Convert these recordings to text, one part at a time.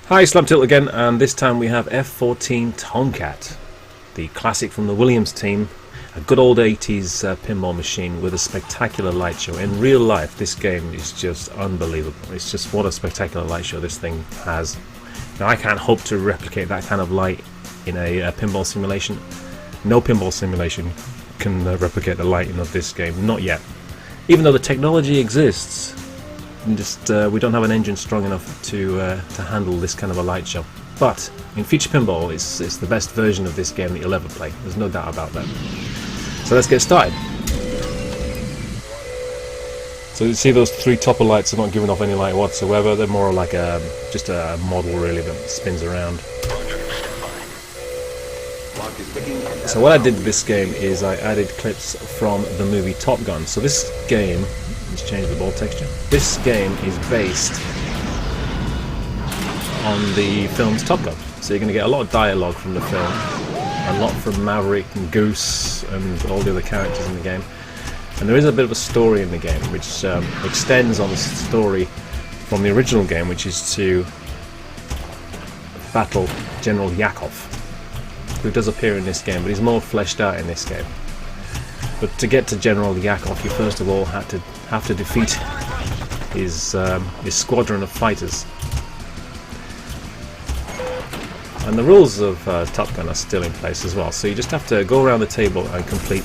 Hi, Slump again, and this time we have F14 TomCat, the classic from the Williams team, a good old 80s pinball machine with a spectacular light show. In real life, this game is just unbelievable. It's just what a spectacular light show this thing has. Now, I can't hope to replicate that kind of light in a pinball simulation. No pinball simulation can replicate the lighting of this game, not yet. Even though the technology exists, we don't have an engine strong enough to handle this kind of a light show. But in Feature Pinball, it's the best version of this game that you'll ever play. There's no doubt about that. So let's get started. So you see those three topper lights are not giving off any light whatsoever. They're more like just a model really that spins around. So what I did with this game is I added clips from the movie Top Gun. So this game, let's change the ball texture. This game is based on the film's Top Gun. So you're going to get a lot of dialogue from the film, a lot from Maverick and Goose and all the other characters in the game. And there is a bit of a story in the game which extends on the story from the original game, which is to battle General Yakov, who does appear in this game, but he's more fleshed out in this game. But to get to General Yakov, you first of all have to defeat his squadron of fighters. And the rules of Top Gun are still in place as well. So you just have to go around the table and complete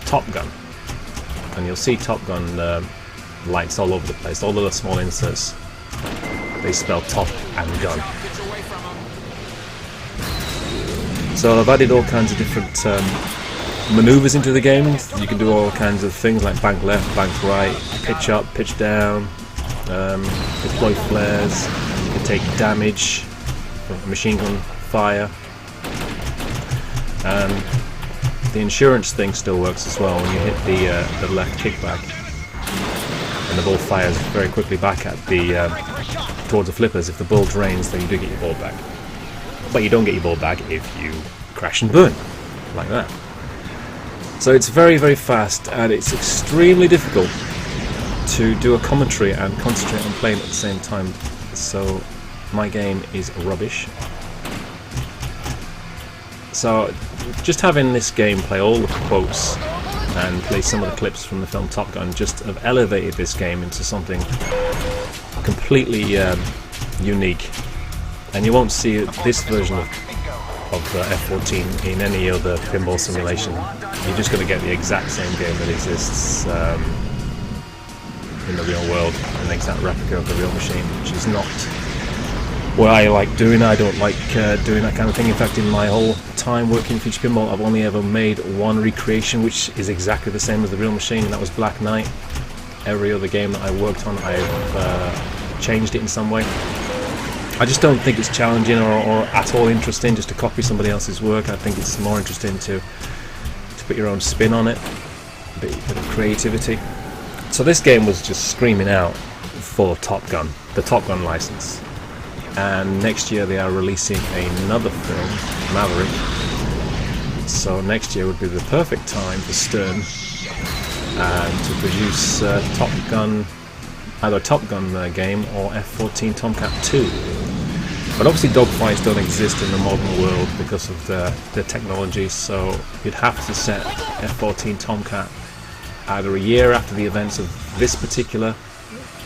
Top Gun, and you'll see Top Gun lights all over the place. All of the small inserts, they spell Top and Gun. So I've added all kinds of different maneuvers into the game. You can do all kinds of things like bank left, bank right, pitch up, pitch down, deploy flares. You can take damage from machine gun fire. And the insurance thing still works as well when you hit the left kickback, and the ball fires very quickly back at towards the flippers. If the ball drains, then you do get your ball back. But you don't get your ball back if you crash and burn, like that. So it's very, very fast, and it's extremely difficult to do a commentary and concentrate on playing at the same time. So my game is rubbish. So just having this game play all the quotes and play some of the clips from the film Top Gun just have elevated this game into something completely unique. And you won't see this version of F14 in any other pinball simulation. You're just going to get the exact same game that exists in the real world, an exact replica of the real machine, which is not what I like doing. I don't like doing that kind of thing. In fact, in my whole time working in Feature Pinball, I've only ever made one recreation which is exactly the same as the real machine, and that was Black Knight. Every other game that I worked on, I've changed it in some way. I just don't think it's challenging or at all interesting just to copy somebody else's work. I think it's more interesting to put your own spin on it, a bit of creativity. So this game was just screaming out for Top Gun, the Top Gun license. And next year they are releasing another film, Maverick. So next year would be the perfect time for Stern to produce Top Gun, either a Top Gun game or F14 TomCat 2. But obviously dogfights don't exist in the modern world because of the technology, so you'd have to set F14 TomCat either a year after the events of this particular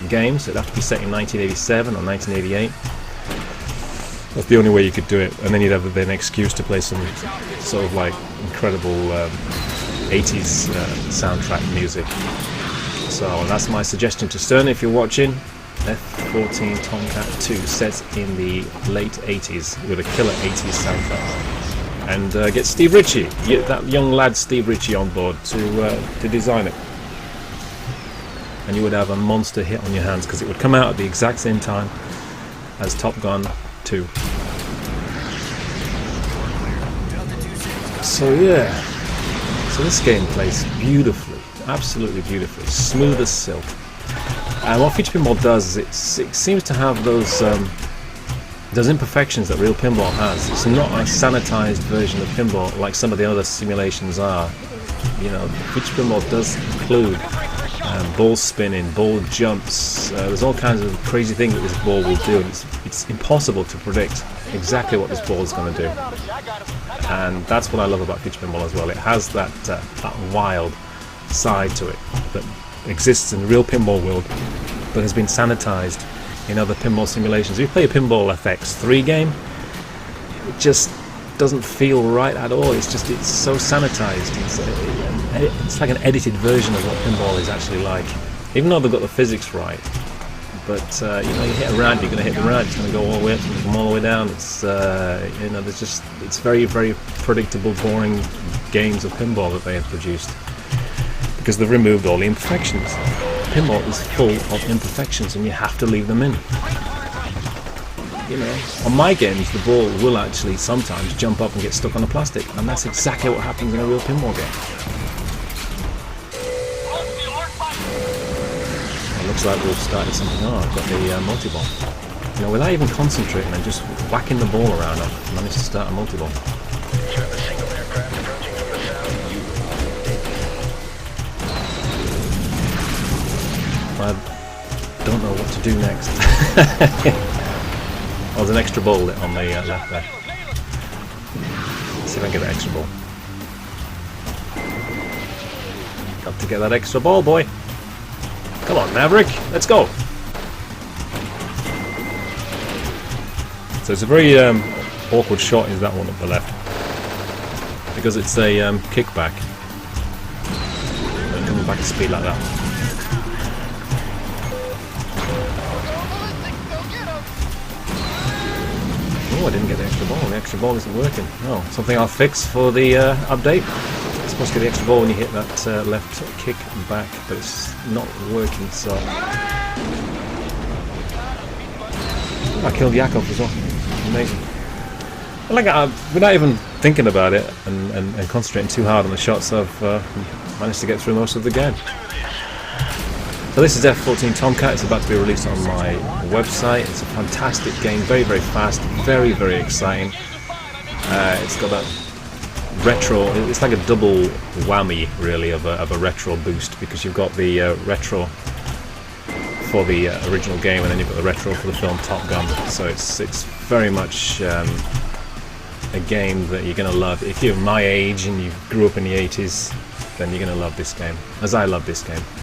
game, so it'd have to be set in 1987 or 1988. That's the only way you could do it, and then you'd have an excuse to play some sort of like incredible 80s soundtrack music. So that's my suggestion to Stern if you're watching. F14 TomCat 2 set in the late 80s with a killer 80s soundtrack, and get Steve Ritchie, that young lad Steve Ritchie, on board to design it, and you would have a monster hit on your hands because it would come out at the exact same time as Top Gun 2. So yeah, so this game plays beautifully, absolutely beautifully, smooth as silk. And what Feature Pinball does is it seems to have those imperfections that real pinball has. It's not a sanitized version of pinball like some of the other simulations are. You know, Feature Pinball does include ball spinning, ball jumps. There's all kinds of crazy things that this ball will do. It's impossible to predict exactly what this ball is going to do. And that's what I love about Future Pinball as well. It has that wild side to it that exists in the real pinball world, but has been sanitized in other pinball simulations. If you play a Pinball FX3 game, it just doesn't feel right at all. It's so sanitized. It's like an edited version of what pinball is actually like, even though they've got the physics right. But you know, you hit a ramp, you're going to hit the ramp. It's going to go all the way up, and come all the way down. It's you know, it's very, very predictable, boring games of pinball that they have produced because they've removed all the imperfections. Pinball is full of imperfections, and you have to leave them in. You know, on my games, the ball will actually sometimes jump up and get stuck on the plastic, and that's exactly what happens in a real pinball game. It looks like we've started something. Oh, I've got the multi-ball. You know, without even concentrating and just whacking the ball around, I've managed to start a multi-ball. I don't know what to do next. Oh, there's an extra ball on the left there. Let's see if I can get that extra ball. Got to get that extra ball, boy. Come on, Maverick, let's go. So it's a very awkward shot, is that one up the left, because it's a kickback. And coming back at speed like that. Oh, I didn't get the extra ball. The extra ball isn't working. Oh, something I'll fix for the update. It's supposed to get the extra ball when you hit that left kick back, but it's not working, so... Oh, I killed Yakov as well. Amazing. Like, without even thinking about it and concentrating too hard on the shots, I've managed to get through most of the game. So this is F14 TomCat. It's about to be released on my website. It's a fantastic game, very, very fast, very, very exciting. It's got that retro, it's like a double whammy really of a retro boost, because you've got the retro for the original game, and then you've got the retro for the film Top Gun. So it's very much a game that you're going to love. If you're my age and you grew up in the 80s, then you're going to love this game, as I love this game.